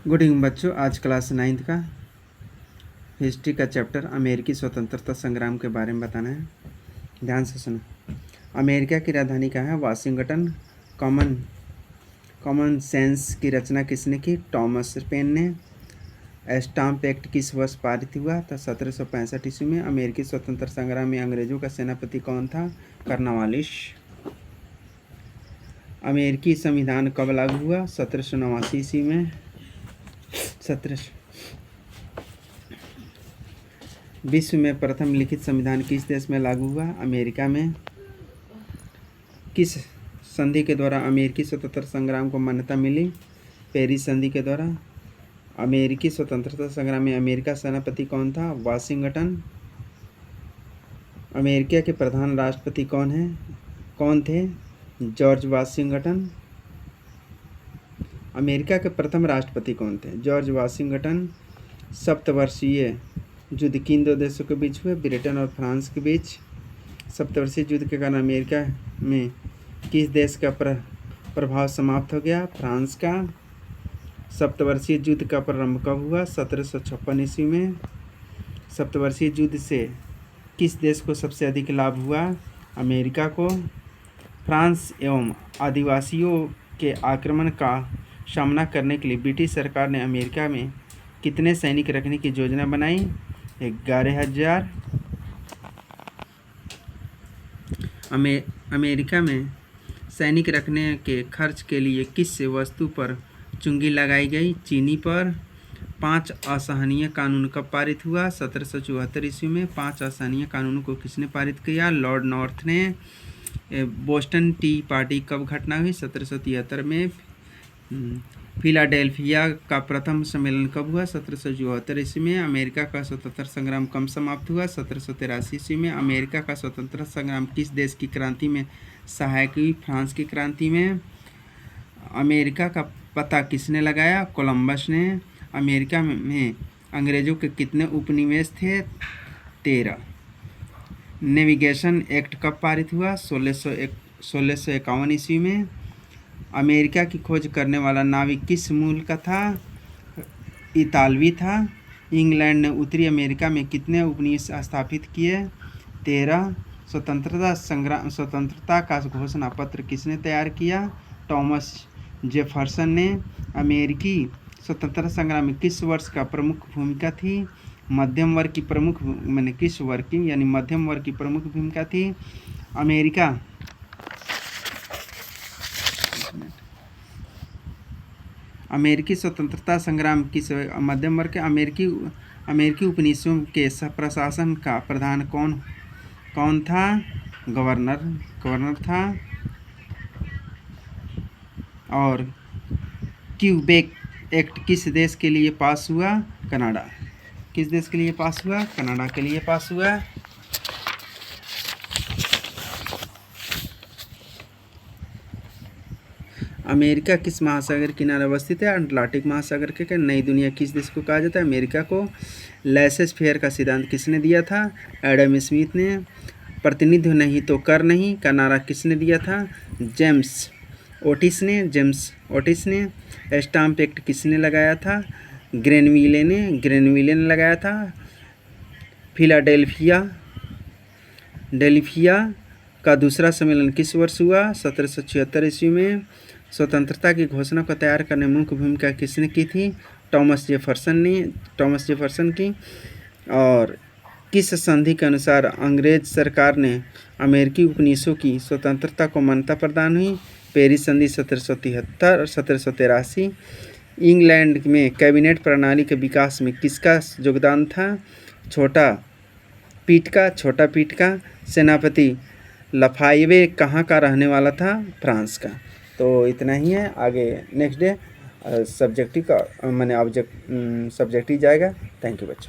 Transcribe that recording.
Good evening बच्चों, आज class 9th का हिस्ट्री का चैप्टर अमेरिकी स्वतंत्रता संग्राम के बारे में बताना है। ध्यान से सुनो। अमेरिका की राजधानी कहाँ है? वाशिंगटन। कॉमन सेंस की रचना किसने की? टॉमस पेन ने। स्टाम्प एक्ट किस वर्ष पारित हुआ था? 1765 ईस्वी में। अमेरिकी स्वतंत्रता संग्राम में अंग्रेजों का सेनापति कौन था? कॉर्नवालिस। अमेरिकी संविधान कब लागू हुआ? 1789 ईस्वी में। विश्व में प्रथम लिखित संविधान किस देश में लागू हुआ? अमेरिका में। किस संधि के द्वारा अमेरिकी स्वतंत्रता संग्राम को मान्यता मिली? पेरिस संधि के द्वारा। अमेरिकी स्वतंत्रता संग्राम में अमेरिका सेनापति कौन था? वाशिंगटन। अमेरिका के प्रधान राष्ट्रपति कौन थे? George Washington. अमेरिका के प्रथम राष्ट्रपति कौन थे? George Washington. सप्तवर्षीय युद्ध किन दो देशों के बीच हुए? ब्रिटेन और फ्रांस के बीच। सप्तवर्षीय युद्ध के कारण अमेरिका में किस देश का प्रभाव समाप्त हो गया? फ्रांस का। सप्तवर्षीय युद्ध का प्रारंभ कब हुआ? 1756 ईस्वी में। सप्तवर्षीय युद्ध से किस देश को सबसे अधिक लाभ हुआ? अमेरिका को। फ्रांस एवं आदिवासियों के आक्रमण का सामना करने के लिए ब्रिटिश सरकार ने अमेरिका में कितने सैनिक रखने की योजना बनाई? 11,000। अमेरिका में सैनिक रखने के खर्च के लिए किस वस्तु पर चुंगी लगाई गई? चीनी पर। 5 असहनीय कानून कब पारित हुआ? 1774 ईस्वी में। 5 असहनीय कानूनों को किसने पारित किया? लॉर्ड नॉर्थ ने। बोस्टन टी पार्टी कब घटना हुई? 1773 में। फिलाडेल्फिया का प्रथम सम्मेलन कब हुआ? 1774 ईस्वी में। अमेरिका का स्वतंत्रता संग्राम कब समाप्त हुआ? 1783 ईस्वी में। अमेरिका का स्वतंत्रता संग्राम किस देश की क्रांति में सहायक हुई? फ्रांस की क्रांति में। अमेरिका का पता किसने लगाया? कोलंबस ने। अमेरिका में अंग्रेजों के कितने उपनिवेश थे? 13। नेविगेशन एक्ट कब पारित हुआ? 1651 ईस्वी में। अमेरिका की खोज करने वाला नाविक किस मूल का था? इतालवी था। इंग्लैंड ने उत्तरी अमेरिका में कितने उपनिवेश स्थापित किए? 13। स्वतंत्रता का घोषणा पत्र किसने तैयार किया? टॉमस जेफरसन ने। अमेरिकी स्वतंत्रता संग्राम में किस वर्ष का प्रमुख भूमिका थी? मध्यम वर्ग की प्रमुख किस वर्ग की यानी मध्यम वर्ग की प्रमुख भूमिका थी? अमेरिकी स्वतंत्रता संग्राम किस मध्यम वर्ग के अमेरिकी उपनिवेशों के प्रशासन का प्रधान कौन था? गवर्नर था। और क्यूबेक एक्ट किस देश के लिए पास हुआ? कनाडा। किस देश के लिए पास हुआ? कनाडा के लिए पास हुआ। अमेरिका किस महासागर किनारे अवस्थित है? अटलांटिक महासागर के। नई दुनिया किस देश को कहा जाता है? अमेरिका को। लेसेस फेयर का सिद्धांत किसने दिया था? एडम स्मिथ ने। प्रतिनिधि नहीं तो कर नहीं का नारा किसने दिया था? जेम्स ओटिस ने। स्टाम्प एक्ट किसने लगाया था? ग्रेनविले ने लगाया था। फिलाडेल्फिया का दूसरा सम्मेलन किस वर्ष हुआ? 1776 ईस्वी में। स्वतंत्रता की घोषणा को तैयार करने में मुख्य भूमिका किसने की थी? टॉमस जेफरसन की। और किस संधि के अनुसार अंग्रेज सरकार ने अमेरिकी उपनिवेशों की स्वतंत्रता को मान्यता प्रदान हुई? पेरिस संधि 1773 और 1783। इंग्लैंड में कैबिनेट प्रणाली के विकास में किसका योगदान था? छोटा पीट का। सेनापति लफायवे कहाँ का रहने वाला था? फ्रांस का। तो इतना ही है। आगे नेक्स्ट डे सब्जेक्टिव जाएगा। थैंक यू बच्चों।